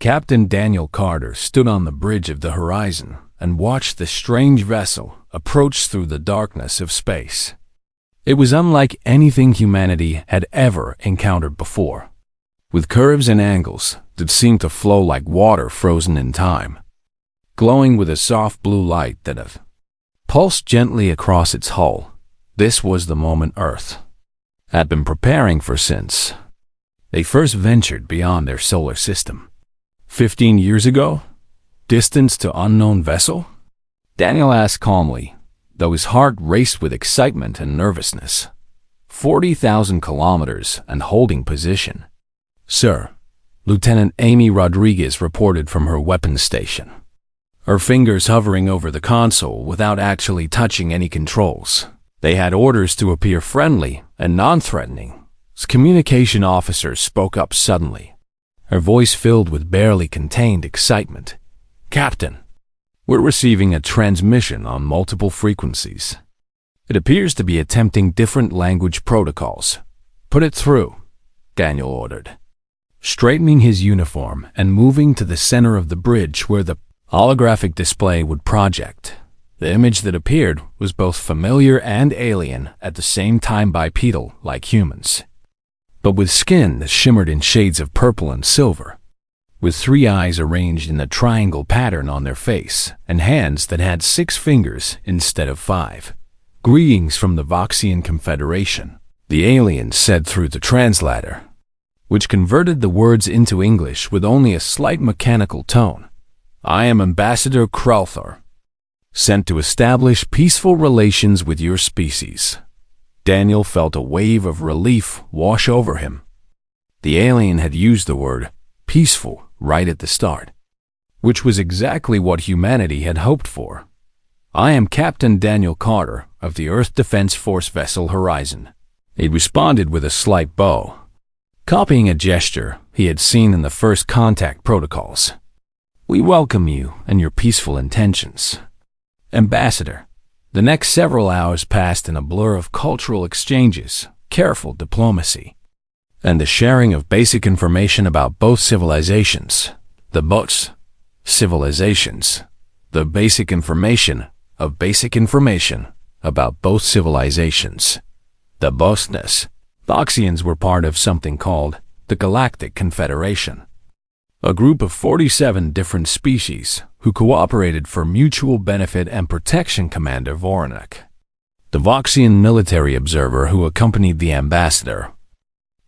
Captain Daniel Carter stood on the bridge of the horizon and watched the strange vessel approach through the darkness of space. It was unlike anything humanity had ever encountered before, with curves and angles that seemed to flow like water frozen in time, glowing with a soft blue light that pulsed gently across its hull. This was the moment Earth had been preparing for since they first ventured beyond their solar system. 15 years ago? Distance to unknown vessel? Daniel asked calmly, though his heart raced with excitement and nervousness. 40,000 kilometers and holding position. Sir, Lieutenant Amy Rodriguez reported from her weapons station, her fingers hovering over the console without actually touching any controls. They had orders to appear friendly and non-threatening. As communication officer spoke up suddenly, her voice filled with barely contained excitement. Captain, we're receiving a transmission on multiple frequencies. It appears to be attempting different language protocols. Put it through, Daniel ordered, straightening his uniform and moving to the center of the bridge where the holographic display would project. The image that appeared was both familiar and alien at the same time, bipedal like humans, but with skin that shimmered in shades of purple and silver, with 3 eyes arranged in a triangle pattern on their face, and hands that had 6 fingers instead of 5. Greetings from the Voxian Confederation, the alien said through the translator, which converted the words into English with only a slight mechanical tone. I am Ambassador Kralthor, sent to establish peaceful relations with your species. Daniel felt a wave of relief wash over him. The alien had used the word peaceful right at the start, which was exactly what humanity had hoped for. I am Captain Daniel Carter of the Earth Defense Force vessel Horizon. He responded with a slight bow, copying a gesture he had seen in the first contact protocols. We welcome you and your peaceful intentions, Ambassador. The next several hours passed in a blur of cultural exchanges, careful diplomacy, and the sharing of basic information about both civilizations. The basic information of basic information about both civilizations. The boastness. Voxians were part of something called the Galactic Confederation, a group of 47 different species who cooperated for mutual benefit and protection. Commander Voronek, the Voxian military observer who accompanied the ambassador,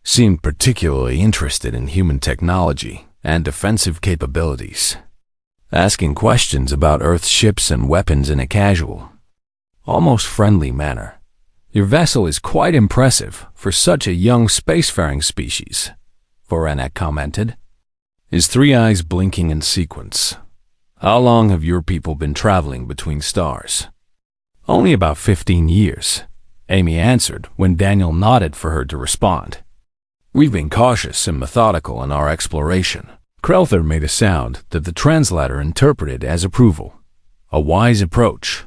seemed particularly interested in human technology and defensive capabilities, asking questions about Earth's ships and weapons in a casual, almost friendly manner. Your vessel is quite impressive for such a young spacefaring species, Voronek commented, his 3 eyes blinking in sequence. How long have your people been traveling between stars? Only about 15 years, Amy answered when Daniel nodded for her to respond. We've been cautious and methodical in our exploration. Krelther made a sound that the translator interpreted as approval. A wise approach.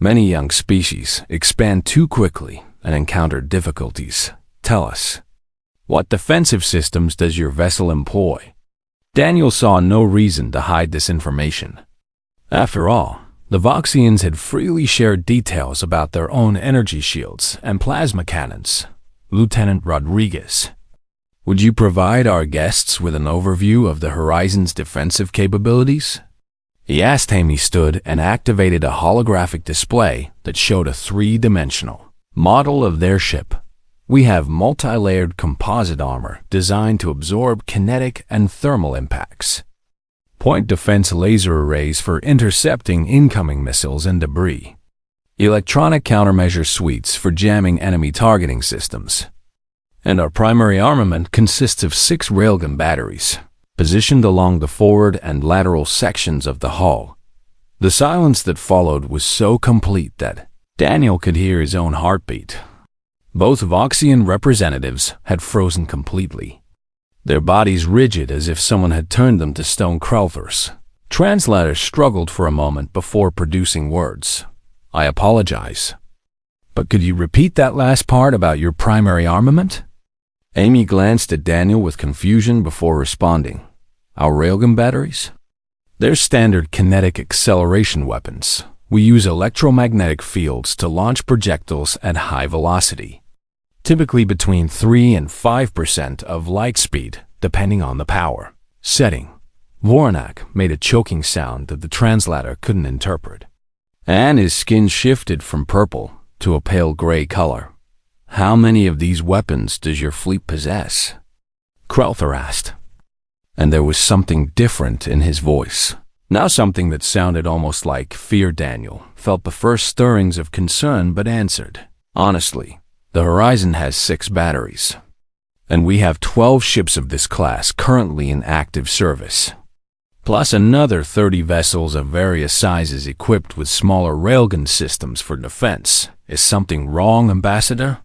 Many young species expand too quickly and encounter difficulties. Tell us, what defensive systems does your vessel employ? Daniel saw no reason to hide this information. After all, the Voxians had freely shared details about their own energy shields and plasma cannons. Lieutenant Rodriguez, would you provide our guests with an overview of the Horizon's defensive capabilities? He asked. Amy stood and activated a holographic display that showed a 3-dimensional model of their ship. We have multi-layered composite armor designed to absorb kinetic and thermal impacts. Point defense laser arrays for intercepting incoming missiles and debris. Electronic countermeasure suites for jamming enemy targeting systems. And our primary armament consists of 6 railgun batteries, positioned along the forward and lateral sections of the hull. The silence that followed was so complete that Daniel could hear his own heartbeat. Both Voxian representatives had frozen completely, their bodies rigid as if someone had turned them to stone. Krelthers. Translator struggled for a moment before producing words. I apologize, but could you repeat that last part about your primary armament? Amy glanced at Daniel with confusion before responding. Our railgun batteries? They're standard kinetic acceleration weapons. We use electromagnetic fields to launch projectiles at high velocity, typically between 3 and 5% of light speed, depending on the power setting. Voronak made a choking sound that the translator couldn't interpret, and his skin shifted from purple to a pale gray color. How many of these weapons does your fleet possess? Krelther asked, and there was something different in his voice. Now something that sounded almost like fear. Daniel felt the first stirrings of concern but answered, honestly, the Horizon has 6 batteries, and we have 12 ships of this class currently in active service, plus another 30 vessels of various sizes equipped with smaller railgun systems for defense. Is something wrong, Ambassador?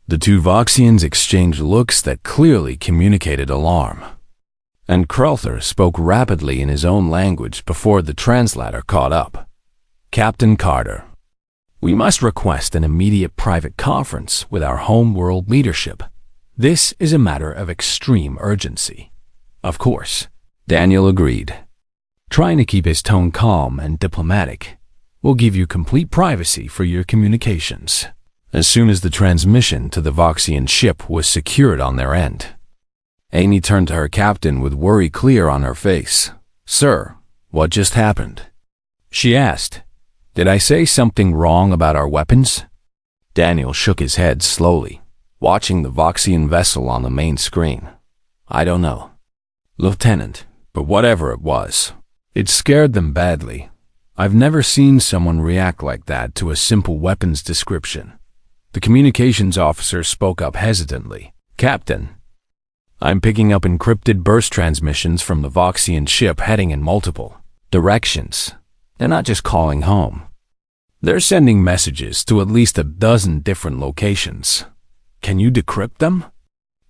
The two Voxians exchanged looks that clearly communicated alarm, and Krelther spoke rapidly in his own language before the translator caught up. Captain Carter, we must request an immediate private conference with our home-world leadership. This is a matter of extreme urgency. Of course, Daniel agreed, trying to keep his tone calm and diplomatic. We'll give you complete privacy for your communications. As soon as the transmission to the Voxian ship was secured on their end, Amy turned to her captain with worry clear on her face. Sir, what just happened? She asked. Did I say something wrong about our weapons? Daniel shook his head slowly, watching the Voxian vessel on the main screen. I don't know, Lieutenant, but whatever it was, it scared them badly. I've never seen someone react like that to a simple weapons description. The communications officer spoke up hesitantly. Captain, I'm picking up encrypted burst transmissions from the Voxian ship heading in multiple directions. They're not just calling home. They're sending messages to at least a dozen different locations. Can you decrypt them?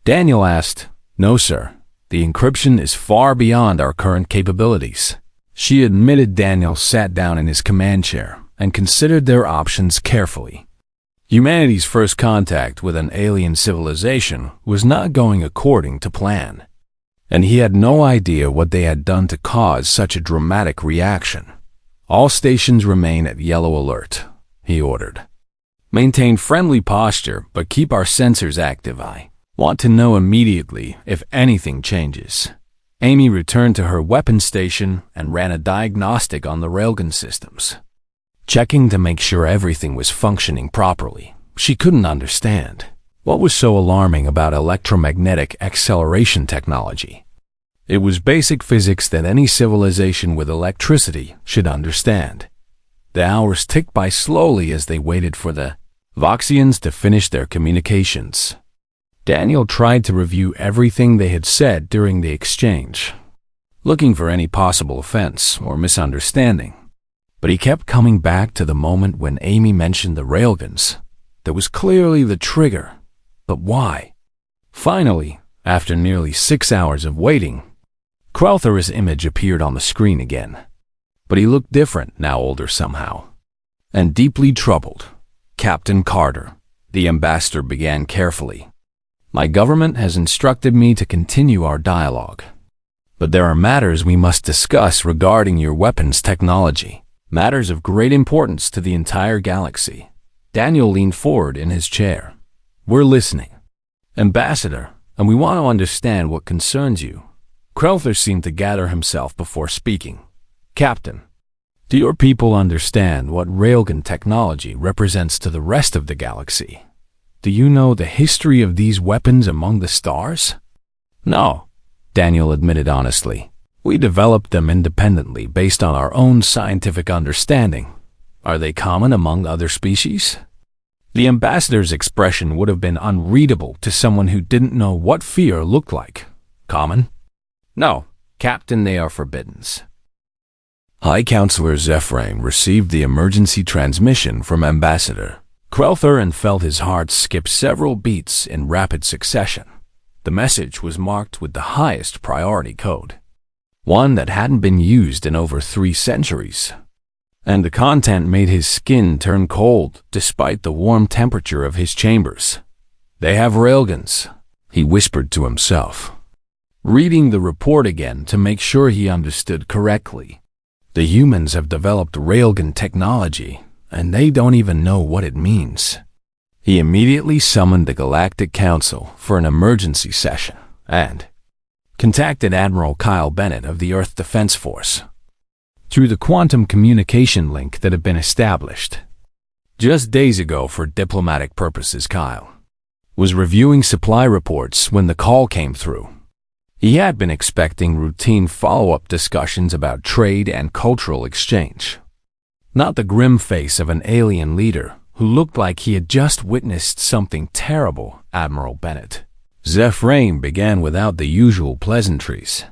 Daniel asked. No, sir. The encryption is far beyond our current capabilities. She admitted. Daniel sat down in his command chair and considered their options carefully. Humanity's first contact with an alien civilization was not going according to plan, and he had no idea what they had done to cause such a dramatic reaction. All stations remain at yellow alert, he ordered. Maintain friendly posture, but keep our sensors active. I want to know immediately if anything changes. Amy returned to her weapon station and ran a diagnostic on the railgun systems, checking to make sure everything was functioning properly. She couldn't understand what was so alarming about electromagnetic acceleration technology. It was basic physics that any civilization with electricity should understand. The hours ticked by slowly as they waited for the Voxians to finish their communications. Daniel tried to review everything they had said during the exchange, looking for any possible offense or misunderstanding. But he kept coming back to the moment when Amy mentioned the railguns. That was clearly the trigger. But why? Finally, after nearly 6 hours of waiting, Krelther's image appeared on the screen again. But he looked different, now older somehow, and deeply troubled. Captain Carter, the ambassador began carefully. My government has instructed me to continue our dialogue, but there are matters we must discuss regarding your weapons technology. Matters of great importance to the entire galaxy. Daniel leaned forward in his chair. We're listening, Ambassador, and we want to understand what concerns you. Krelther seemed to gather himself before speaking. Captain, do your people understand what railgun technology represents to the rest of the galaxy? Do you know the history of these weapons among the stars? No, Daniel admitted honestly. We developed them independently based on our own scientific understanding. Are they common among other species? The ambassador's expression would have been unreadable to someone who didn't know what fear looked like. Common? No, Captain, they are forbidden. High Counselor Zephrane received the emergency transmission from Ambassador Krelther and felt his heart skip several beats in rapid succession. The message was marked with the highest priority code, one that hadn't been used in over 3 centuries, and the content made his skin turn cold despite the warm temperature of his chambers. They have railguns, he whispered to himself. reading the report again to make sure he understood correctly. The humans have developed railgun technology, and they don't even know what it means. He immediately summoned the Galactic Council for an emergency session and contacted Admiral Kyle Bennett of the Earth Defense Force through the quantum communication link that had been established. Just days ago, for diplomatic purposes, Kyle was reviewing supply reports when the call came through. He had been expecting routine follow-up discussions about trade and cultural exchange, not the grim face of an alien leader who looked like he had just witnessed something terrible. Admiral Bennett Zephyr began without the usual pleasantries.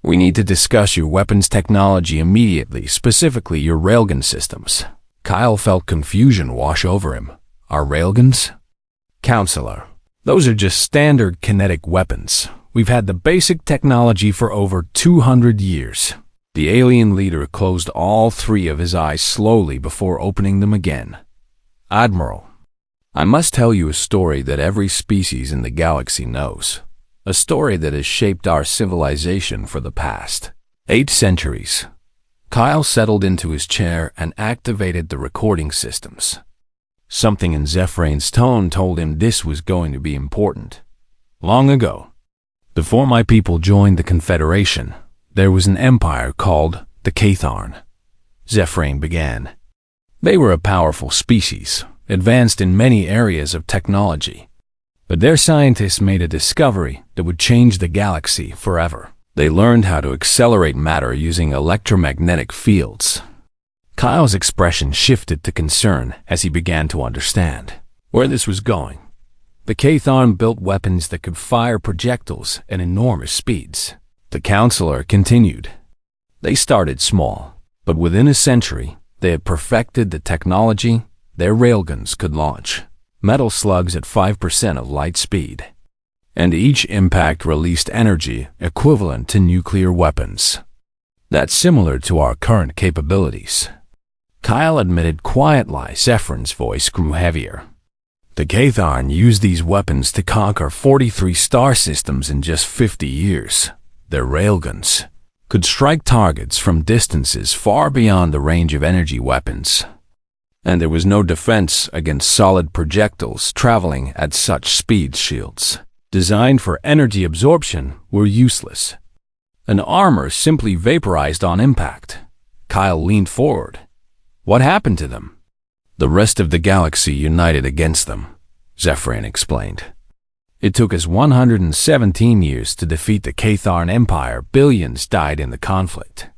"We need to discuss your weapons technology immediately, specifically your railgun systems." Kyle felt confusion wash over him. "Our railguns?" "Counselor, those are just standard kinetic weapons. We've had the basic technology for over 200 years. The alien leader closed all three of his eyes slowly before opening them again. "Admiral, I must tell you a story that every species in the galaxy knows. A story that has shaped our civilization for the past 8 centuries. Kyle settled into his chair and activated the recording systems. Something in Zephyr's tone told him this was going to be important. "Long ago, before my people joined the Confederation, there was an empire called the Catharn," Zephyr began. "They were a powerful species, advanced in many areas of technology. But their scientists made a discovery that would change the galaxy forever. They learned how to accelerate matter using electromagnetic fields." Kyle's expression shifted to concern as he began to understand where this was going. "The Catharn built weapons that could fire projectiles at enormous speeds," the counselor continued. "They started small, but within a century, they had perfected the technology. Their railguns could launch metal slugs at 5% of light speed, and each impact released energy equivalent to nuclear weapons. That's similar to our current capabilities," Kyle admitted quietly. Zephyr's voice grew heavier. "The Catharn used these weapons to conquer 43 star systems in just 50 years. Their railguns could strike targets from distances far beyond the range of energy weapons. And there was no defense against solid projectiles traveling at such speed. Shields designed for energy absorption were useless. An armor simply vaporized on impact." Kyle leaned forward. "What happened to them?" "The rest of the galaxy united against them," Zephyr explained. "It took us 117 years to defeat the Catharn Empire. Billions died in the conflict.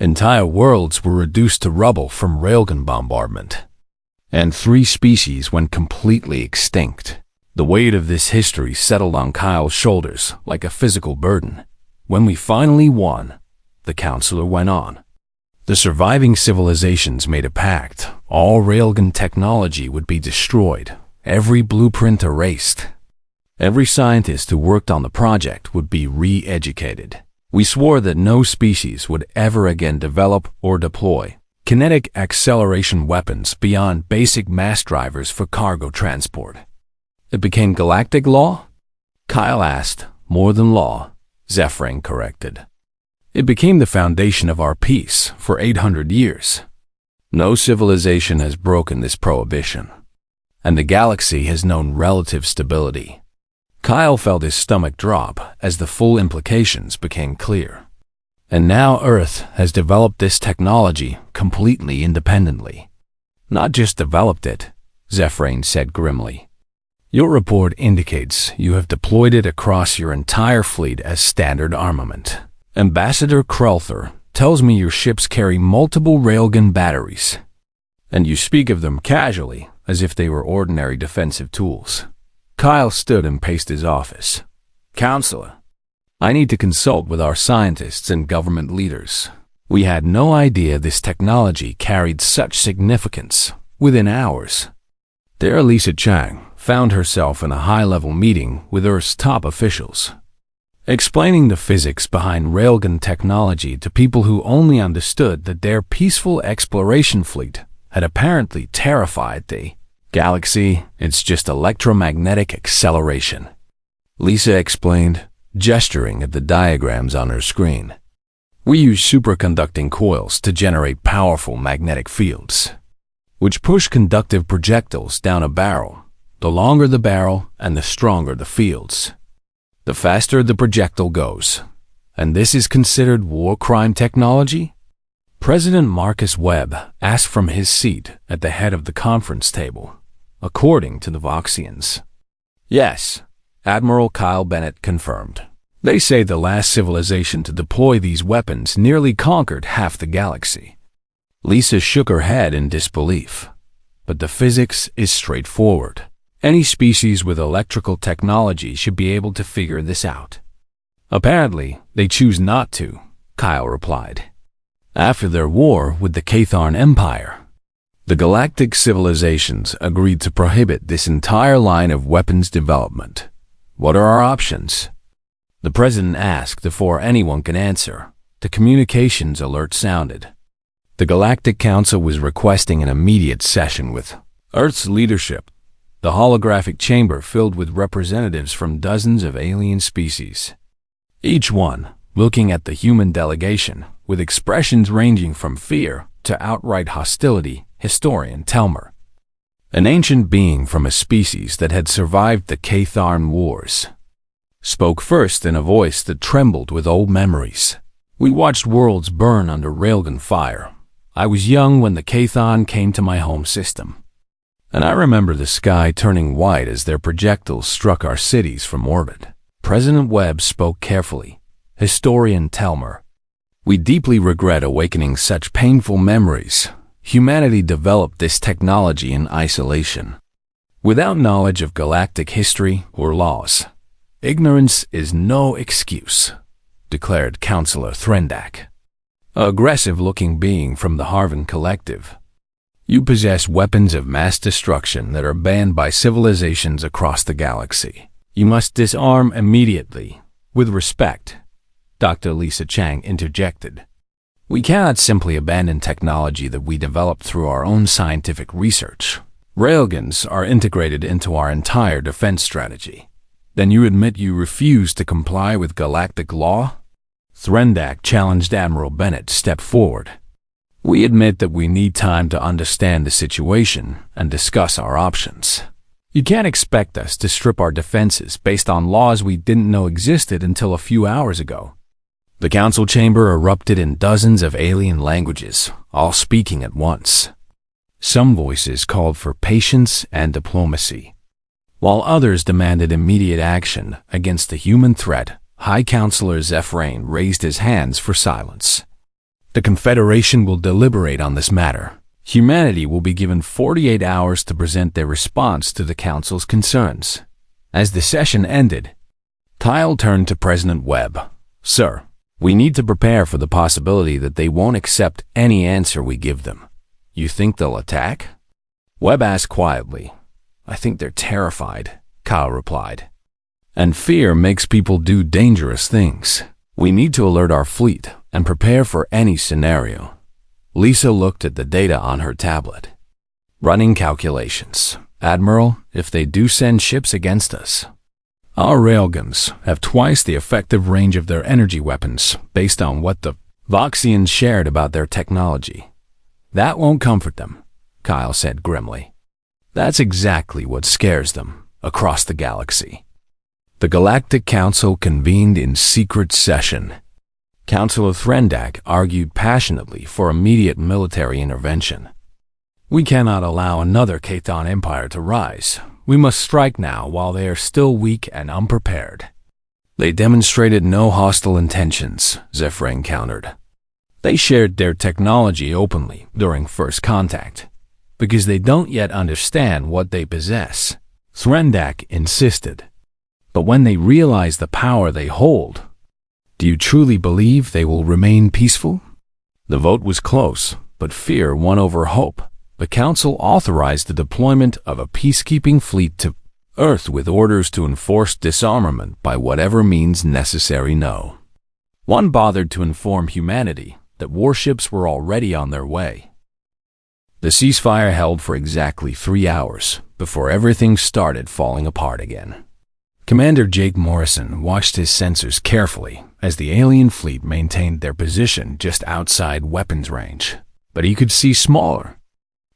Entire worlds were reduced to rubble from railgun bombardment. And 3 species went completely extinct." The weight of this history settled on Kyle's shoulders like a physical burden. "When we finally won," the counselor went on, "the surviving civilizations made a pact. All railgun technology would be destroyed, every blueprint erased. Every scientist who worked on the project would be re-educated. We swore that no species would ever again develop or deploy kinetic acceleration weapons beyond basic mass drivers for cargo transport." "It became galactic law?" Kyle asked. "More than law," Zephyr corrected. "It became the foundation of our peace for 800 years. No civilization has broken this prohibition, and the galaxy has known relative stability." Kyle felt his stomach drop as the full implications became clear. "And now Earth has developed this technology completely independently." "Not just developed it," Zephyr said grimly. "Your report indicates you have deployed it across your entire fleet as standard armament. Ambassador Krulther tells me your ships carry multiple railgun batteries, and you speak of them casually as if they were ordinary defensive tools." Kyle stood and paced his office. "Counselor, I need to consult with our scientists and government leaders. We had no idea this technology carried such significance. Within hours, there Lisa Chang found herself in a high-level meeting with Earth's top officials, explaining the physics behind railgun technology to people who only understood that their peaceful exploration fleet had apparently terrified the galaxy. "It's just electromagnetic acceleration," Lisa explained. gesturing at the diagrams on her screen. We use superconducting coils to generate powerful magnetic fields, which push conductive projectiles down a barrel. The longer the barrel and the stronger the fields, the faster the projectile goes. And this is considered war crime technology? President Marcus Webb asked from his seat at the head of the conference table, according to the Voxians. Yes, Admiral Kyle Bennett confirmed. They say the last civilization to deploy these weapons nearly conquered half the galaxy. Lisa shook her head in disbelief. But the physics is straightforward. Any species with electrical technology should be able to figure this out. Apparently, they choose not to, Kyle replied. After their war with the Catharn Empire, the galactic civilizations agreed to prohibit this entire line of weapons development. What are our options? The president asked before anyone could answer. The communications alert sounded. The Galactic Council was requesting an immediate session with Earth's leadership. The holographic chamber filled with representatives from dozens of alien species, each one looking at the human delegation with expressions ranging from fear to outright hostility. Historian Telmer, an ancient being from a species that had survived the Catharn Wars, spoke first in a voice that trembled with old memories. We watched worlds burn under railgun fire. I was young when the Catharn came to my home system, and I remember the sky turning white as their projectiles struck our cities from orbit. President Webb spoke carefully. Historian Telmer, we deeply regret awakening such painful memories. Humanity developed this technology in isolation, without knowledge of galactic history or laws. Ignorance is no excuse, declared Counselor Threndak, an aggressive-looking being from the Harvan Collective. You possess weapons of mass destruction that are banned by civilizations across the galaxy. You must disarm immediately. With respect, Dr. Lisa Chang interjected. We cannot simply abandon technology that we developed through our own scientific research. Railguns are integrated into our entire defense strategy. Then you admit you refuse to comply with galactic law? Threndak challenged Admiral Bennett to step forward. We admit that we need time to understand the situation and discuss our options. You can't expect us to strip our defenses based on laws we didn't know existed until a few hours ago. The council chamber erupted in dozens of alien languages, all speaking at once. Some voices called for patience and diplomacy, while others demanded immediate action against the human threat. High Counselor Zephyrain raised his hands for silence. The Confederation will deliberate on this matter. Humanity will be given 48 hours to present their response to the Council's concerns. As the session ended, Kyle turned to President Webb. Sir, we need to prepare for the possibility that they won't accept any answer we give them. You think they'll attack? Webb asked quietly. I think they're terrified, Kyle replied. And fear makes people do dangerous things. We need to alert our fleet and prepare for any scenario. Lisa looked at the data on her tablet. Running calculations. Admiral, if they do send ships against us, our railguns have twice the effective range of their energy weapons based on what the Voxians shared about their technology. That won't comfort them, Kyle said grimly. That's exactly what scares them across the galaxy. The Galactic Council convened in secret session. Counselor Threndak argued passionately for immediate military intervention. We cannot allow another Catharn Empire to rise. We must strike now while they are still weak and unprepared. They demonstrated no hostile intentions, Zephyrain countered. They shared their technology openly during first contact, because they don't yet understand what they possess, Threndak insisted. But when they realize the power they hold, do you truly believe they will remain peaceful? The vote was close, but fear won over hope. The Council authorized the deployment of a peacekeeping fleet to Earth with orders to enforce disarmament by whatever means necessary. No one bothered to inform humanity that warships were already on their way. The ceasefire held for exactly 3 hours before everything started falling apart again. Commander Jake Morrison watched his sensors carefully as the alien fleet maintained their position just outside weapons range. But he could see smaller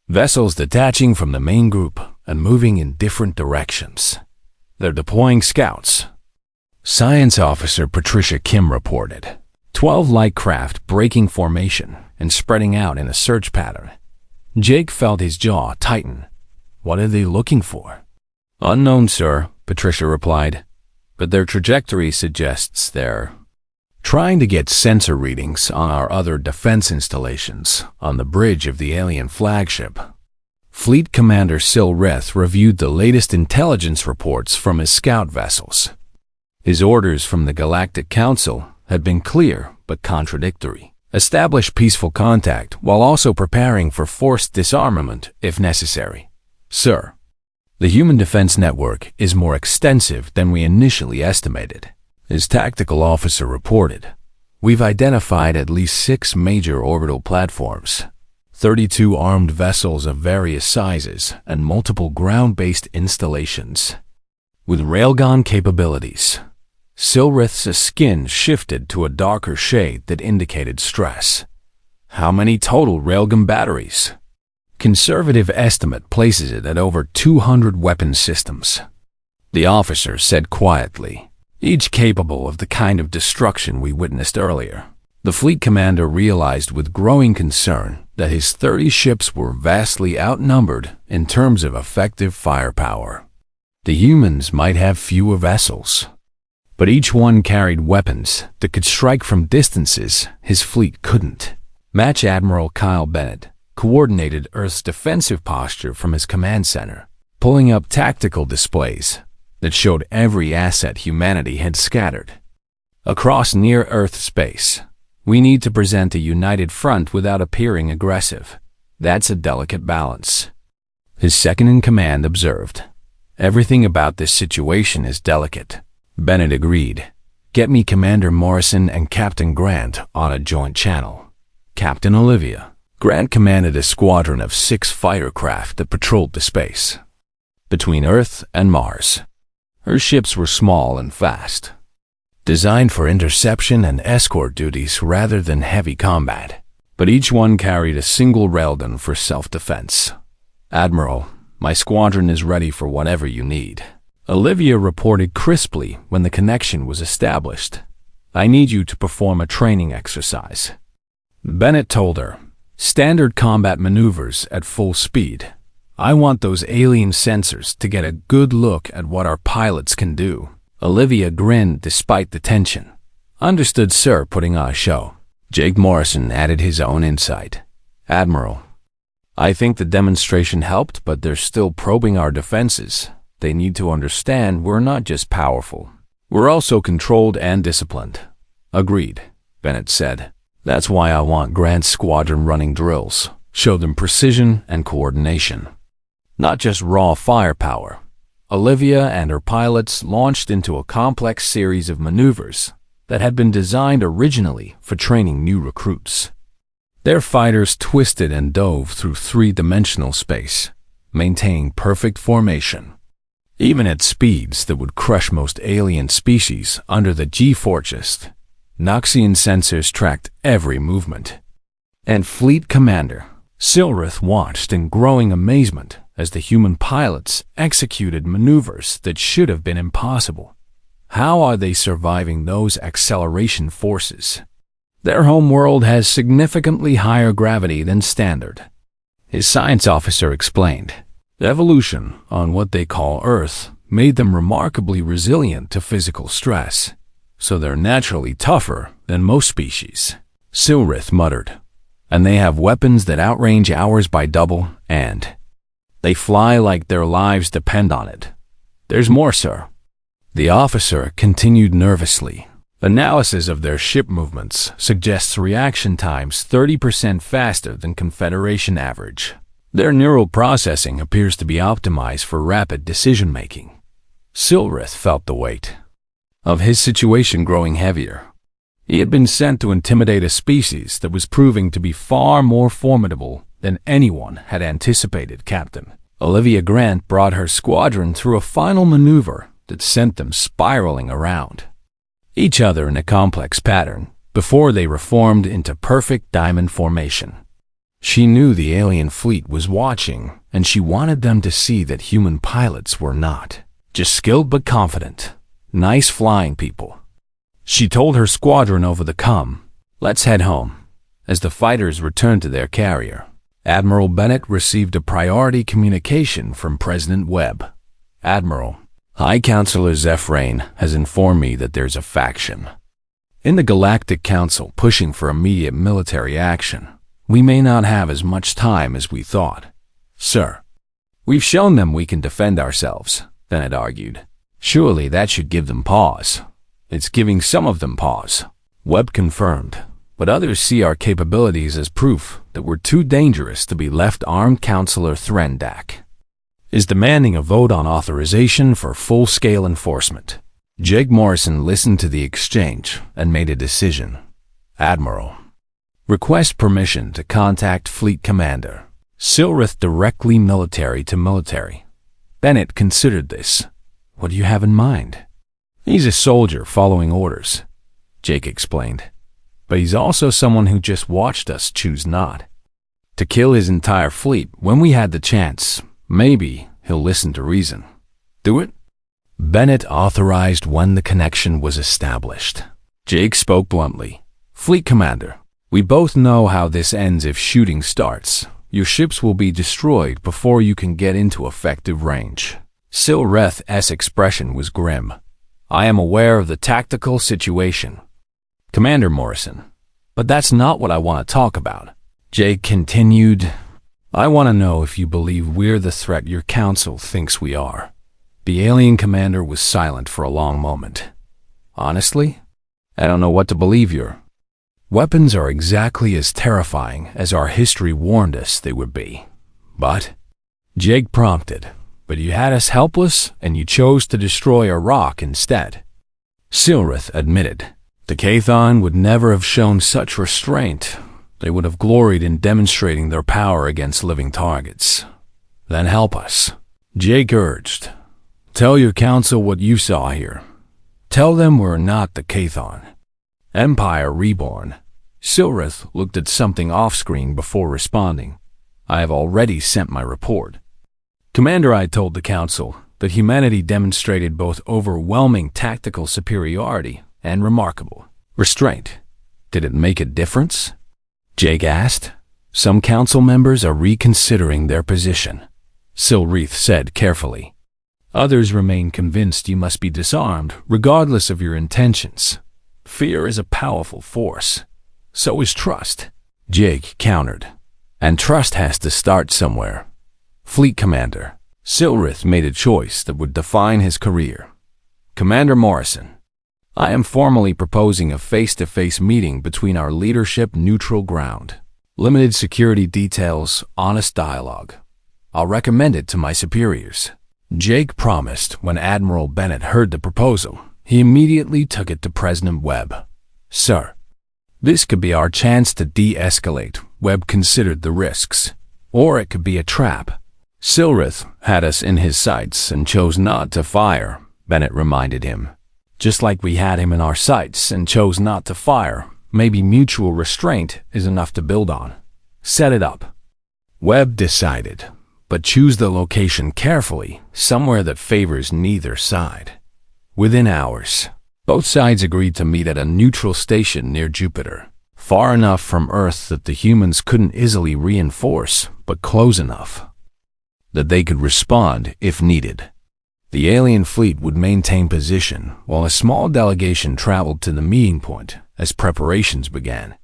vessels detaching from the main group and moving in different directions. They're deploying scouts. Science Officer Patricia Kim reported. 12 light craft breaking formation and spreading out in a search pattern. Jake felt his jaw tighten. What are they looking for? Unknown, sir, Patricia replied, but their trajectory suggests they're trying to get sensor readings on our other defense installations on the bridge of the alien flagship. Fleet Commander Sil Rith reviewed the latest intelligence reports from his scout vessels. His orders from the Galactic Council had been clear but contradictory. Establish peaceful contact while also preparing for forced disarmament if necessary. Sir, the human defense network is more extensive than we initially estimated, his tactical officer reported. We've identified at least 6 major orbital platforms, 32 armed vessels of various sizes, and multiple ground-based installations with railgun capabilities. Silrith's skin shifted to a darker shade that indicated stress. How many total railgun batteries? Conservative estimate places it at over 200 weapon systems. The officer said quietly, each capable of the kind of destruction we witnessed earlier. The fleet commander realized with growing concern that his 30 ships were vastly outnumbered in terms of effective firepower. The humans might have fewer vessels, but each one carried weapons that could strike from distances his fleet couldn't. Match Admiral Kyle Bennett coordinated Earth's defensive posture from his command center, pulling up tactical displays that showed every asset humanity had scattered. Across near-Earth space, we need to present a united front without appearing aggressive. That's a delicate balance. His second-in-command observed. Everything about this situation is delicate. Bennett agreed. Get me Commander Morrison and Captain Grant on a joint channel. Captain Olivia. Grant commanded a squadron of 6 fighter craft that patrolled the space between Earth and Mars. Her ships were small and fast, designed for interception and escort duties rather than heavy combat, but each one carried a single railgun for self-defense. Admiral, my squadron is ready for whatever you need. Olivia reported crisply when the connection was established. I need you to perform a training exercise. Bennett told her, standard combat maneuvers at full speed. I want those alien sensors to get a good look at what our pilots can do. Olivia grinned despite the tension. Understood, sir, putting on a show. Jake Morrison added his own insight. Admiral, I think the demonstration helped, but they're still probing our defenses. They need to understand we're not just powerful. We're also controlled and disciplined. Agreed, Bennett said. That's why I want Grant's squadron running drills. Show them precision and coordination, not just raw firepower. Olivia and her pilots launched into a complex series of maneuvers that had been designed originally for training new recruits. Their fighters twisted and dove through 3-dimensional space, maintaining perfect formation. Even at speeds that would crush most alien species under the G-forces, Noxian sensors tracked every movement. And Fleet Commander Silrith watched in growing amazement as the human pilots executed maneuvers that should have been impossible. How are they surviving those acceleration forces? Their home world has significantly higher gravity than standard. His science officer explained. Evolution on what they call Earth made them remarkably resilient to physical stress, so they're naturally tougher than most species. Silrith muttered. And they have weapons that outrange ours by double, and they fly like their lives depend on it. There's more, sir. The officer continued nervously. Analysis of their ship movements suggests reaction times 30% faster than Confederation average. Their neural processing appears to be optimized for rapid decision-making. Silrith felt the weight of his situation growing heavier. He had been sent to intimidate a species that was proving to be far more formidable than anyone had anticipated, Captain. Olivia Grant brought her squadron through a final maneuver that sent them spiraling around each other in a complex pattern before they reformed into perfect diamond formation. She knew the alien fleet was watching, and she wanted them to see that human pilots were not just skilled but confident, nice flying people. She told her squadron over the comm, "Let's head home." As the fighters returned to their carrier, Admiral Bennett received a priority communication from President Webb. "Admiral, High Counselor Zephrane has informed me that there's a faction in the Galactic Council pushing for immediate military action. We may not have as much time as we thought." "Sir, we've shown them we can defend ourselves," Bennett argued. "Surely that should give them pause." "It's giving some of them pause," Webb confirmed, "but others see our capabilities as proof that we're too dangerous to be left armed." Counselor Threndak is demanding a vote on authorization for full-scale enforcement. Jake Morrison listened to the exchange and made a decision. "Admiral, request permission to contact Fleet Commander Silrith directly, military to military." Bennett considered this. "What do you have in mind?" "He's a soldier following orders," Jake explained. "But he's also someone who just watched us choose not to kill his entire fleet when we had the chance. Maybe he'll listen to reason." "Do it?" Bennett authorized when the connection was established. Jake spoke bluntly. "Fleet Commander, we both know how this ends if shooting starts. Your ships will be destroyed before you can get into effective range." Silreth's expression was grim. "I am aware of the tactical situation, Commander Morrison, but that's not what I want to talk about." Jake continued, "I want to know if you believe we're the threat your council thinks we are." The alien commander was silent for a long moment. "Honestly, I don't know what to believe. Your weapons are exactly as terrifying as our history warned us they would be." "But," Jake prompted, "but you had us helpless and you chose to destroy a rock instead." Silrith admitted, "The Kathon would never have shown such restraint. They would have gloried in demonstrating their power against living targets." "Then help us," Jake urged. "Tell your council what you saw here. Tell them we're not the Kathon. Empire reborn." Silrith looked at something off-screen before responding. "I have already sent my report. Commander, I told the council that humanity demonstrated both overwhelming tactical superiority and remarkable restraint. Did it make a difference?" Jake asked. "Some council members are reconsidering their position," Silrith said carefully. "Others remain convinced you must be disarmed, regardless of your intentions. Fear is a powerful force. So is trust," Jake countered. "And trust has to start somewhere." "Fleet Commander." Silrith made a choice that would define his career. "Commander Morrison, I am formally proposing a face-to-face meeting between our leadership, neutral ground. Limited security details, honest dialogue. I'll recommend it to my superiors." Jake promised. When Admiral Bennett heard the proposal, he immediately took it to President Webb. "Sir, this could be our chance to de-escalate." Webb considered the risks. "Or it could be a trap." "Silrith had us in his sights and chose not to fire," Bennett reminded him. "Just like we had him in our sights and chose not to fire. Maybe mutual restraint is enough to build on. Set it up." Webb decided, "But choose the location carefully, somewhere that favors neither side." Within hours, both sides agreed to meet at a neutral station near Jupiter, far enough from Earth that the humans couldn't easily reinforce, but close enough that they could respond if needed. The alien fleet would maintain position while a small delegation traveled to the meeting point as preparations began.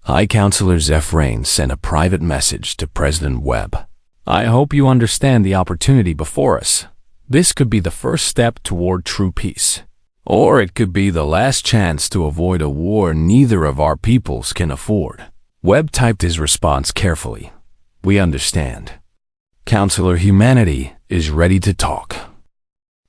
High Counselor Zephrane sent a private message to President Webb. "I hope you understand the opportunity before us. This could be the first step toward true peace. Or it could be the last chance to avoid a war neither of our peoples can afford." Webb typed his response carefully. "We understand. Counselor, humanity is ready to talk."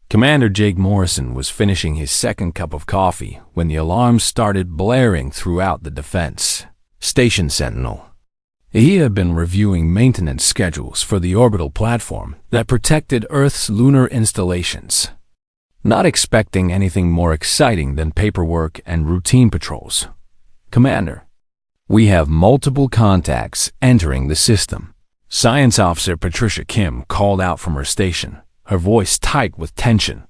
Commander Jake Morrison was finishing his second cup of coffee when the alarms started blaring throughout the defense station sentinel. He had been reviewing maintenance schedules for the orbital platform that protected Earth's lunar installations. not expecting anything more exciting than paperwork and routine patrols. "Commander, we have multiple contacts entering the system," Science Officer Patricia Kim called out from her station, her voice tight with tension.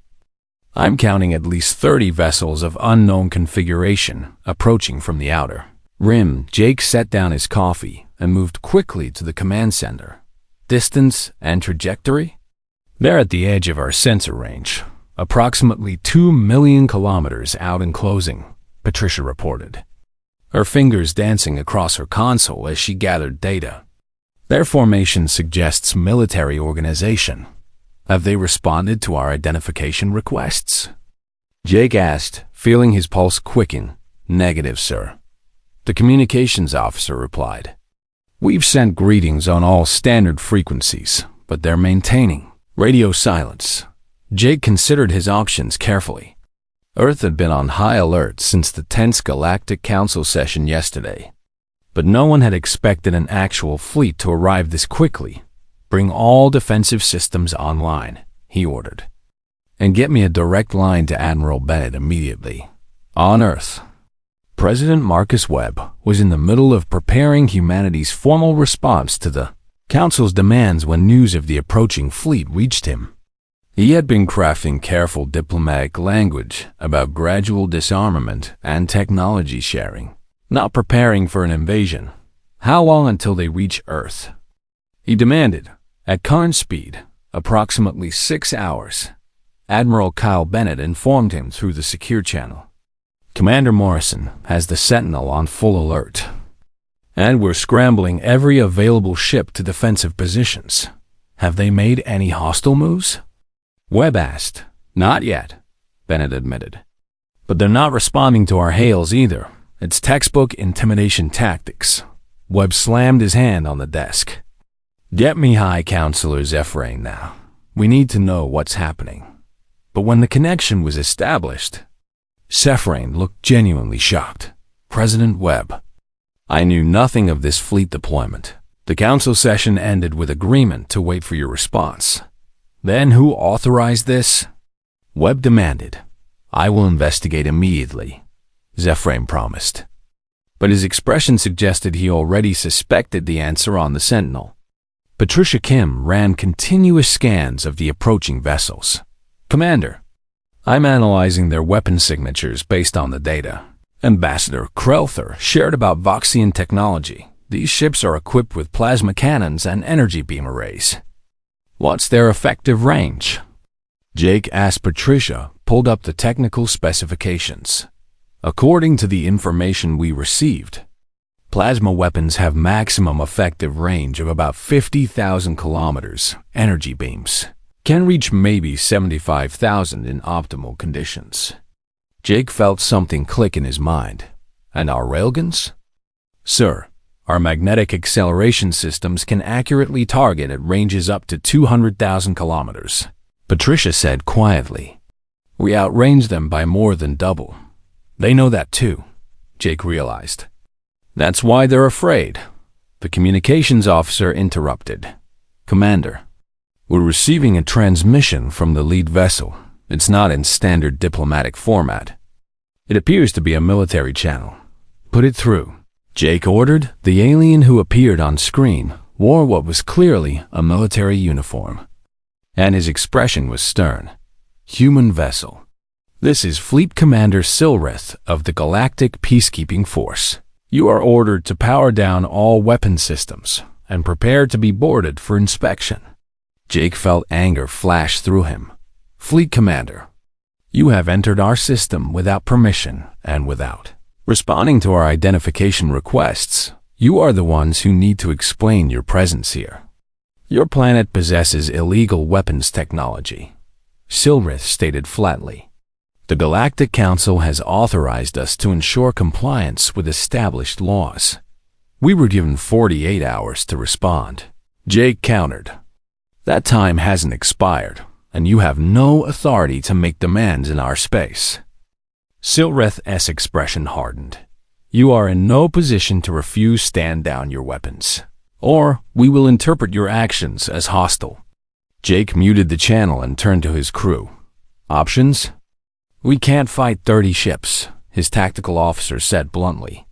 "I'm counting at least 30 vessels of unknown configuration approaching from the outer rim." Jake set down his coffee and moved quickly to the command center. "Distance and trajectory? They're at the edge of our sensor range, approximately 2 million kilometers out and closing," Patricia reported, her fingers dancing across her console as she gathered data. "Their formation suggests military organization. Have they responded to our identification requests?" Jake asked, feeling his pulse quicken. "Negative, sir," the communications officer replied. "We've sent greetings on all standard frequencies, but they're maintaining radio silence." Jake considered his options carefully. Earth had been on high alert since the tense Galactic Council session yesterday, but no one had expected an actual fleet to arrive this quickly. "Bring all defensive systems online," he ordered. "And get me a direct line to Admiral Bennett immediately." On Earth, President Marcus Webb was in the middle of preparing humanity's formal response to the Council's demands when news of the approaching fleet reached him. He had been crafting careful diplomatic language about gradual disarmament and technology sharing, not preparing for an invasion. How long until they reach Earth? He demanded, at current speed, approximately 6 hours. Admiral Kyle Bennett informed him through the secure channel. "Commander Morrison has the Sentinel on full alert, and we're scrambling every available ship to defensive positions. Have they made any hostile moves?" Webb asked. "Not yet," Bennett admitted. "But they're not responding to our hails either. It's textbook intimidation tactics." Webb slammed his hand on the desk. "Get me High Counselor Zephyr now. We need to know what's happening." But when the connection was established, Zephyr looked genuinely shocked. "President Webb, I knew nothing of this fleet deployment. The council session ended with agreement to wait for your response." "Then who authorized this?" Webb demanded. "I will investigate immediately," Zephyr promised. But his expression suggested he already suspected the answer on the Sentinel. Patricia Kim ran continuous scans of the approaching vessels. "Commander, I'm analyzing their weapon signatures based on the data Ambassador Krelther shared about Voxian technology. These ships are equipped with plasma cannons and energy beam arrays. What's their effective range?" Jake asked. Patricia pulled up the technical specifications. "According to the information we received, plasma weapons have maximum effective range of about 50,000 kilometers. Energy beams can reach maybe 75,000 in optimal conditions." Jake felt something click in his mind. "And our railguns?" "Sir, our magnetic acceleration systems can accurately target at ranges up to 200,000 kilometers," Patricia said quietly. "We outrange them by more than double." "They know that too," Jake realized. "That's why they're afraid." The communications officer interrupted. "Commander, we're receiving a transmission from the lead vessel. It's not in standard diplomatic format. It appears to be a military channel. Put it through," Jake ordered. The alien who appeared on screen wore what was clearly a military uniform, and his expression was stern. "Human vessel. This is Fleet Commander Silrith of the Galactic Peacekeeping Force. You are ordered to power down all weapon systems and prepare to be boarded for inspection." Jake felt anger flash through him. "Fleet Commander, you have entered our system without permission and without responding to our identification requests. You are the ones who need to explain your presence here. Your planet possesses illegal weapons technology," Silrith stated flatly. "The Galactic Council has authorized us to ensure compliance with established laws. We were given 48 hours to respond," Jake countered. "That time hasn't expired, and you have no authority to make demands in our space." Silrith's expression hardened. "You are in no position to refuse. Stand down your weapons, or we will interpret your actions as hostile." Jake muted the channel and turned to his crew. Options? We can't fight 30 ships, his tactical officer said bluntly.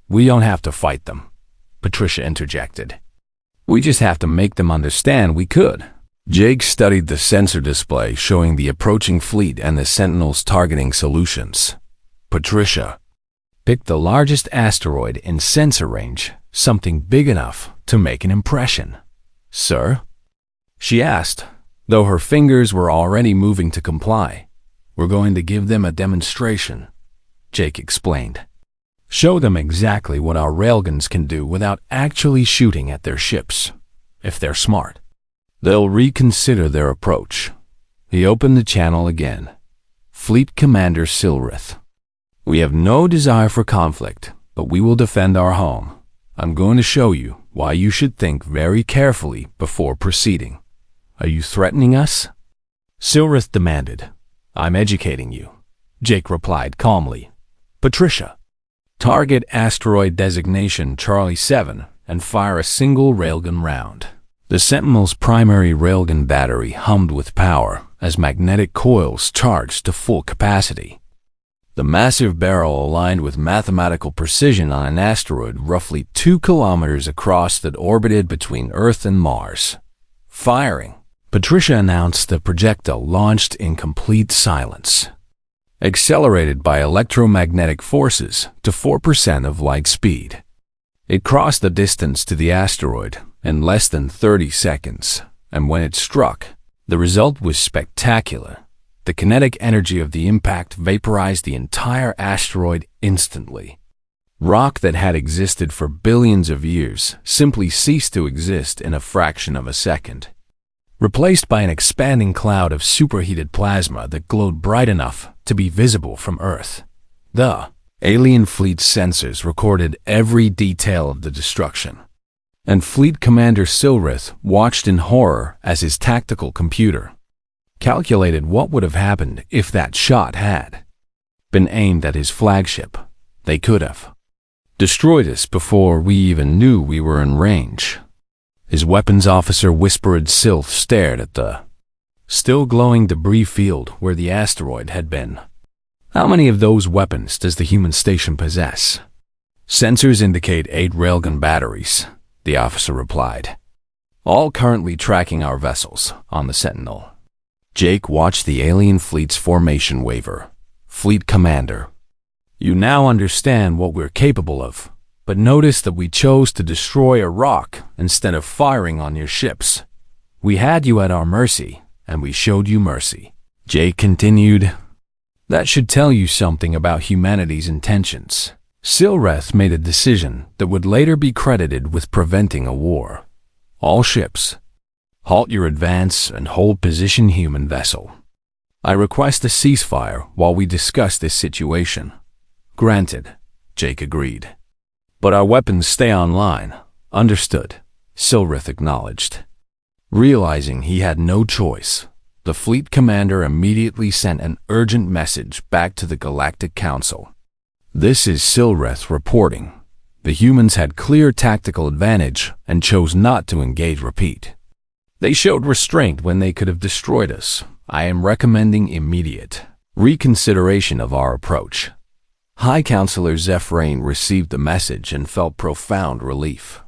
We don't have to fight them, Patricia interjected. We just have to make them understand we could. Jake studied the sensor display showing the approaching fleet and the Sentinels' targeting solutions. Patricia picked the largest asteroid in sensor range, something big enough to make an impression. Sir? She asked, though her fingers were already moving to comply. We're going to give them a demonstration, Jake explained. Show them exactly what our railguns can do without actually shooting at their ships. If they're smart, they'll reconsider their approach. He opened the channel again. Fleet Commander Silrith. We have no desire for conflict, but we will defend our home. I'm going to show you why you should think very carefully before proceeding. Are you threatening us? Silrith demanded. I'm educating you, Jake replied calmly. Patricia, target asteroid designation Charlie 7 and fire a single railgun round. The Sentinel's primary railgun battery hummed with power as magnetic coils charged to full capacity. The massive barrel aligned with mathematical precision on an asteroid roughly 2 kilometers across that orbited between Earth and Mars. Firing. Patricia announced the projectile launched in complete silence, accelerated by electromagnetic forces to 4% of light speed. It crossed the distance to the asteroid in less than 30 seconds, and when it struck, the result was spectacular. The kinetic energy of the impact vaporized the entire asteroid instantly. Rock that had existed for billions of years simply ceased to exist in a fraction of a second, replaced by an expanding cloud of superheated plasma that glowed bright enough to be visible from Earth. The alien fleet's sensors recorded every detail of the destruction, and Fleet Commander Silrith watched in horror as his tactical computer calculated what would have happened if that shot had been aimed at his flagship. They could have destroyed us before we even knew we were in range. His weapons officer whispered. Sylph stared at the still glowing debris field where the asteroid had been. How many of those weapons does the human station possess? Sensors indicate 8 railgun batteries, the officer replied. All currently tracking our vessels on the Sentinel. Jake watched the alien fleet's formation waver. Fleet Commander, you now understand what we're capable of. But notice that we chose to destroy a rock instead of firing on your ships. We had you at our mercy, and we showed you mercy. Jake continued. That should tell you something about humanity's intentions. Silrith made a decision that would later be credited with preventing a war. All ships, halt your advance and hold position, human vessel. I request a ceasefire while we discuss this situation. Granted, Jake agreed. But our weapons stay online. Understood, Silrith acknowledged. Realizing he had no choice, the fleet commander immediately sent an urgent message back to the Galactic Council. This is Silrith reporting. The humans had clear tactical advantage and chose not to engage. Repeat. They showed restraint when they could have destroyed us. I am recommending immediate reconsideration of our approach. High Counselor Zephyr received the message and felt profound relief.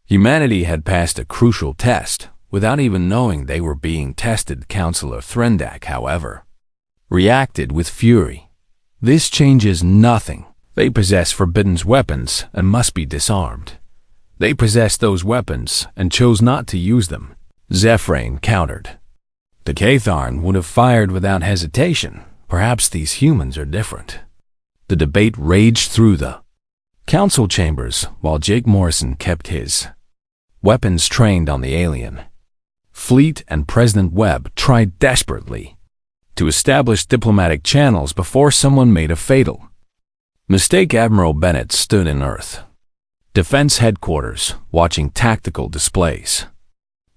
Humanity had passed a crucial test without even knowing they were being tested. Counselor Threndak, however, reacted with fury. This changes nothing. They possess forbidden weapons and must be disarmed. They possess those weapons and chose not to use them, Zephyr countered. The Catharn would have fired without hesitation. Perhaps these humans are different. The debate raged through the council chambers while Jake Morrison kept his weapons trained on the alien fleet, and President Webb tried desperately to establish diplomatic channels before someone made a fatal mistake. Admiral Bennett stood in Earth Defense Headquarters watching tactical displays.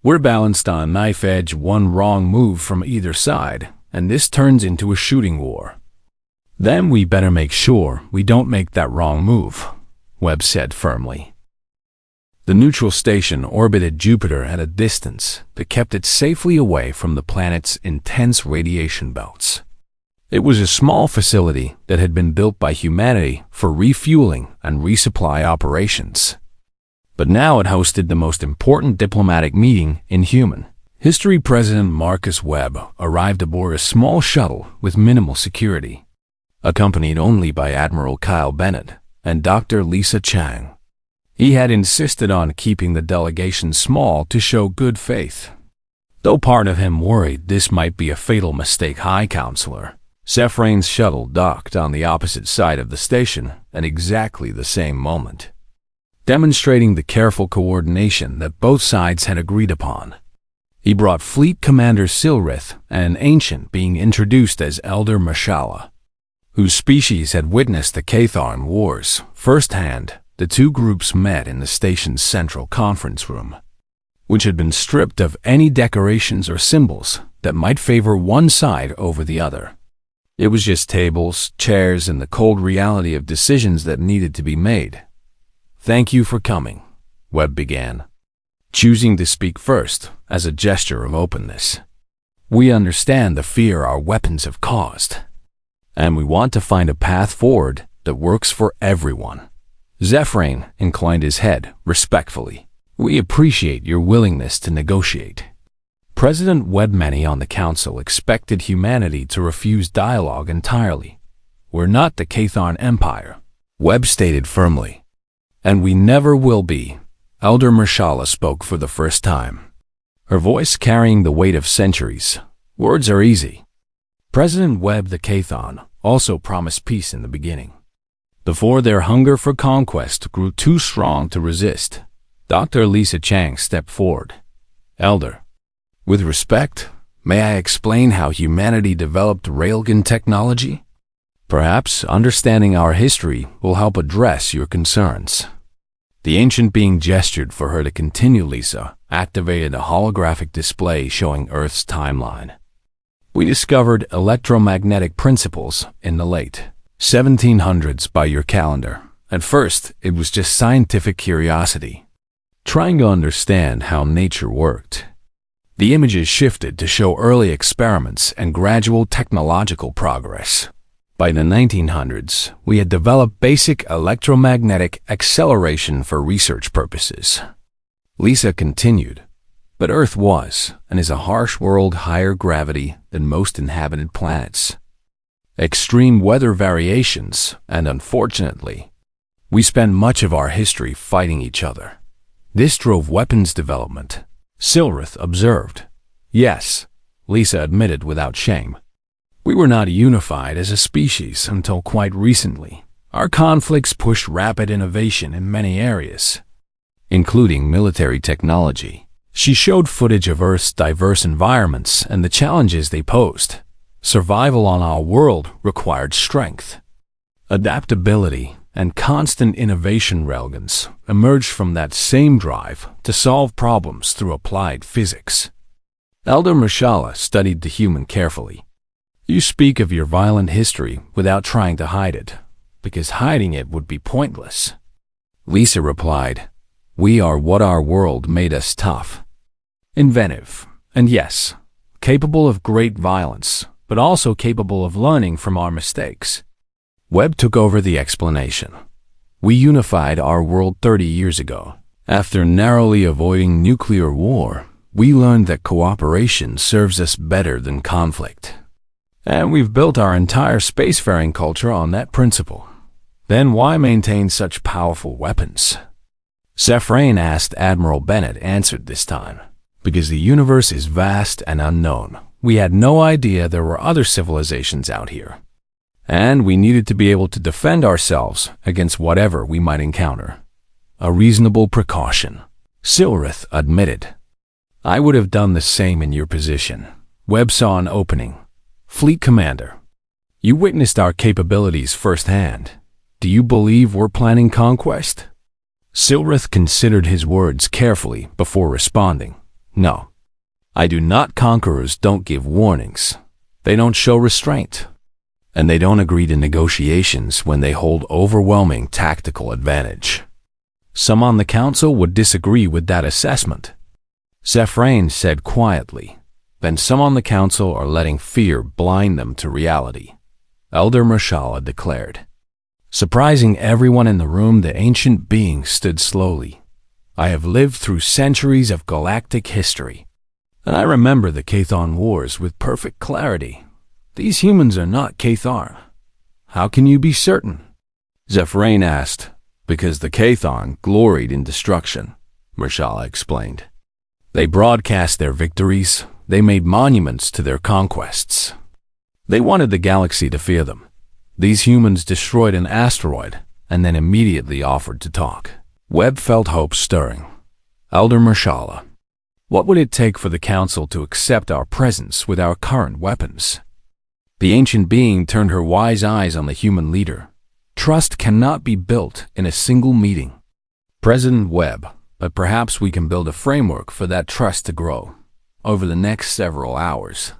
We're balanced on a knife edge, one wrong move from either side, and this turns into a shooting war. Then we better make sure we don't make that wrong move, Webb said firmly. The neutral station orbited Jupiter at a distance that kept it safely away from the planet's intense radiation belts. It was a small facility that had been built by humanity for refueling and resupply operations. But now it hosted the most important diplomatic meeting in human history. President Marcus Webb arrived aboard a small shuttle with minimal security, accompanied only by Admiral Kyle Bennett and Dr. Lisa Chang. He had insisted on keeping the delegation small to show good faith, though part of him worried this might be a fatal mistake. High Counselor Zephrain's shuttle docked on the opposite side of the station at exactly the same moment, demonstrating the careful coordination that both sides had agreed upon. He brought Fleet Commander Silrith and an ancient being introduced as Elder Mashallah, whose species had witnessed the Catharn Wars firsthand. The two groups met in the station's central conference room, which had been stripped of any decorations or symbols that might favor one side over the other. It was just tables, chairs, and the cold reality of decisions that needed to be made. "Thank you for coming," Webb began, choosing to speak first as a gesture of openness. "We understand the fear our weapons have caused, and we want to find a path forward that works for everyone." Zephrain inclined his head respectfully. "We appreciate your willingness to negotiate." President Webb. Many on the council expected humanity to refuse dialogue entirely. "We're not the Catharn Empire," Webb stated firmly. "And we never will be." Elder Mashallah spoke for the first time, her voice carrying the weight of centuries. "Words are easy." President Webb. The Catharn also promised peace in the beginning, before their hunger for conquest grew too strong to resist. Dr. Lisa Chang stepped forward. "Elder, with respect, may I explain how humanity developed railgun technology? Perhaps understanding our history will help address your concerns." The ancient being gestured for her to continue. Lisa activated a holographic display showing Earth's timeline. "We discovered electromagnetic principles in the late 1700s by your calendar. At first, it was just scientific curiosity, trying to understand how nature worked. The images shifted to show early experiments and gradual technological progress. By the 1900s, we had developed basic electromagnetic acceleration for research purposes." Lisa continued, "But Earth was and is a harsh world, higher gravity than most inhabited planets, extreme weather variations, and unfortunately, we spend much of our history fighting each other. This drove weapons development," Silrith observed. "Yes," Lisa admitted without shame. "We were not unified as a species until quite recently. Our conflicts pushed rapid innovation in many areas, including military technology." She showed footage of Earth's diverse environments and the challenges they posed. Survival on our world required strength, adaptability, and constant innovation. Railguns emerged from that same drive to solve problems through applied physics. Elder Mashallah studied the human carefully. "You speak of your violent history without trying to hide it, because hiding it would be pointless." Lisa replied, "We are what our world made us: tough, inventive, and yes, capable of great violence, but also capable of learning from our mistakes." Webb took over the explanation. "We unified our world 30 years ago. After narrowly avoiding nuclear war, we learned that cooperation serves us better than conflict. And we've built our entire spacefaring culture on that principle. Then why maintain such powerful weapons?" Zephrain asked. Admiral Bennett answered this time, "Because the universe is vast and unknown. We had no idea there were other civilizations out here, and we needed to be able to defend ourselves against whatever we might encounter. A reasonable precaution," Silrith admitted. "I would have done the same in your position." Webb saw an opening. "Fleet Commander, you witnessed our capabilities firsthand. Do you believe we're planning conquest?" Silrith considered his words carefully before responding. "No. I do not. Conquerors don't give warnings. They don't show restraint. And they don't agree to negotiations when they hold overwhelming tactical advantage." Some on the council would disagree with that assessment. Zephrain said quietly, then some on the council are letting fear blind them to reality, Elder Mashallah declared. Surprising everyone in the room, the ancient being stood slowly. I have lived through centuries of galactic history, and I remember the Cathon Wars with perfect clarity. These humans are not Cathar. How can you be certain? Zephyrain asked. Because the Cathon gloried in destruction, Mashallah explained. They broadcast their victories. They made monuments to their conquests. They wanted the galaxy to fear them. These humans destroyed an asteroid and then immediately offered to talk. Webb felt hope stirring. Elder Mashallah, what would it take for the Council to accept our presence with our current weapons? The ancient being turned her wise eyes on the human leader. Trust cannot be built in a single meeting. President Webb, but perhaps we can build a framework for that trust to grow over the next several hours.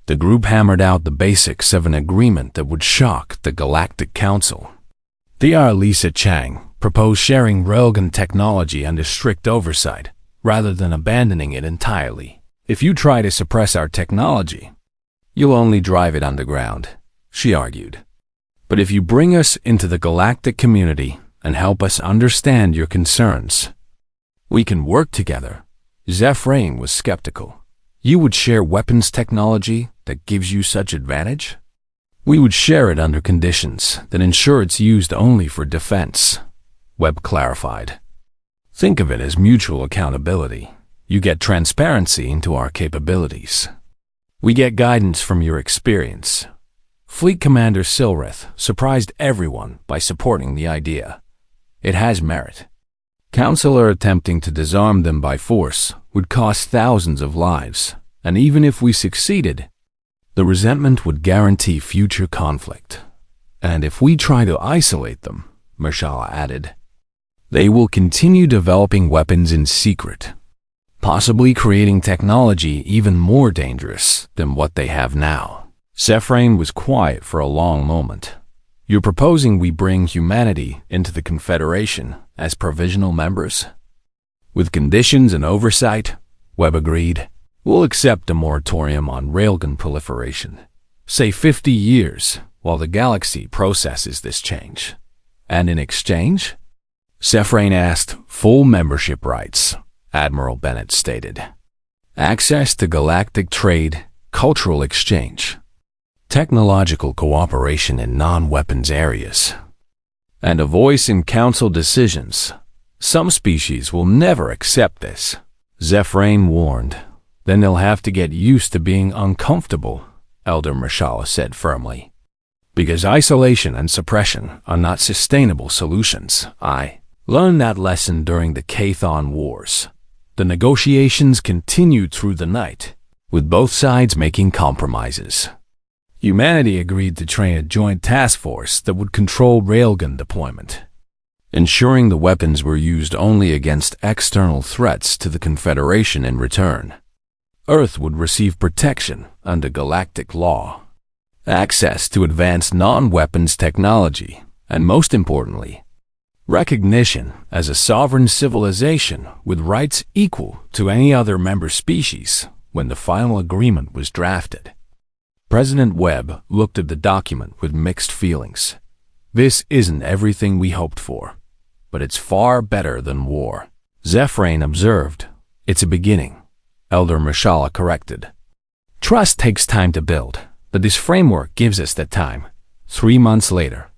The group hammered out the basics of an agreement that would shock the Galactic Council. Dr. Lisa Chang proposed sharing railgun technology under strict oversight rather than abandoning it entirely. If you try to suppress our technology, you'll only drive it underground, she argued. But if you bring us into the galactic community and help us understand your concerns, we can work together. Zephyrain was skeptical. You would share weapons technology that gives you such advantage? We would share it under conditions that ensure it's used only for defense, Webb clarified. Think of it as mutual accountability. You get transparency into our capabilities. We get guidance from your experience. Fleet Commander Silrith surprised everyone by supporting the idea. It has merit. Council attempting to disarm them by force would cost thousands of lives, and even if we succeeded, the resentment would guarantee future conflict. And if we try to isolate them, Mashallah added, they will continue developing weapons in secret, possibly creating technology even more dangerous than what they have now. Zephyrain was quiet for a long moment. You're proposing we bring humanity into the Confederation as provisional members? With conditions and oversight, Webb agreed. We'll accept a moratorium on railgun proliferation. Say 50 years while the galaxy processes this change. And in exchange? Zephyrain asked. Full membership rights, Admiral Bennett stated. Access to galactic trade, cultural exchange, technological cooperation in non-weapons areas, and a voice in council decisions. Some species will never accept this, Zephyrain warned. Then they'll have to get used to being uncomfortable, Elder Mashallah said firmly. Because isolation and suppression are not sustainable solutions. I learned that lesson during the Cathon Wars. The negotiations continued through the night, with both sides making compromises. Humanity agreed to train a joint task force that would control railgun deployment, ensuring the weapons were used only against external threats to the Confederation in return. Earth would receive protection under galactic law, access to advanced non-weapons technology, and most importantly, recognition as a sovereign civilization with rights equal to any other member species when the final agreement was drafted. President Webb looked at the document with mixed feelings. This isn't everything we hoped for, but it's far better than war. Zephyrain observed. It's a beginning, Elder Mashallah corrected. Trust takes time to build, but this framework gives us that time. 3 months later,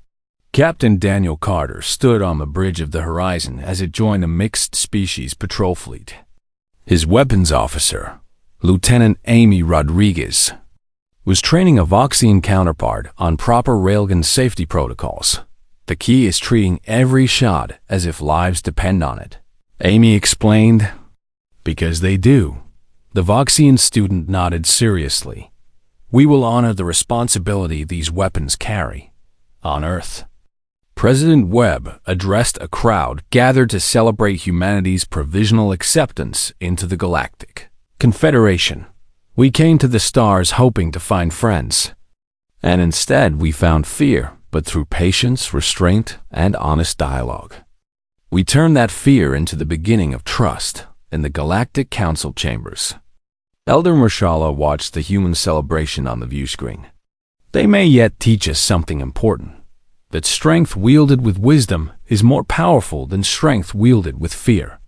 Captain Daniel Carter stood on the bridge of the horizon as it joined a mixed-species patrol fleet. His weapons officer, Lieutenant Amy Rodriguez, was training a Voxian counterpart on proper railgun safety protocols. The key is treating every shot as if lives depend on it, Amy explained. Because they do. The Voxian student nodded seriously. We will honor the responsibility these weapons carry on Earth. President Webb addressed a crowd gathered to celebrate humanity's provisional acceptance into the Galactic Confederation. We came to the stars hoping to find friends, and instead we found fear, but through patience, restraint, and honest dialogue. We turned that fear into the beginning of trust in the Galactic Council chambers. Elder Marshala watched the human celebration on the view screen. They may yet teach us something important, that strength wielded with wisdom is more powerful than strength wielded with fear.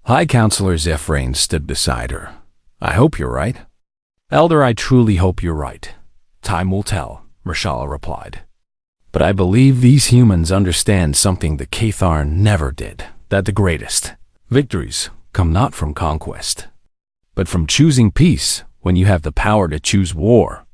High Counselor Zephrane stood beside her. I hope you're right. Elder, I truly hope you're right. Time will tell, Marshala replied. But I believe these humans understand something the Cathar never did, that the greatest victories come not from conquest, but from choosing peace when you have the power to choose war.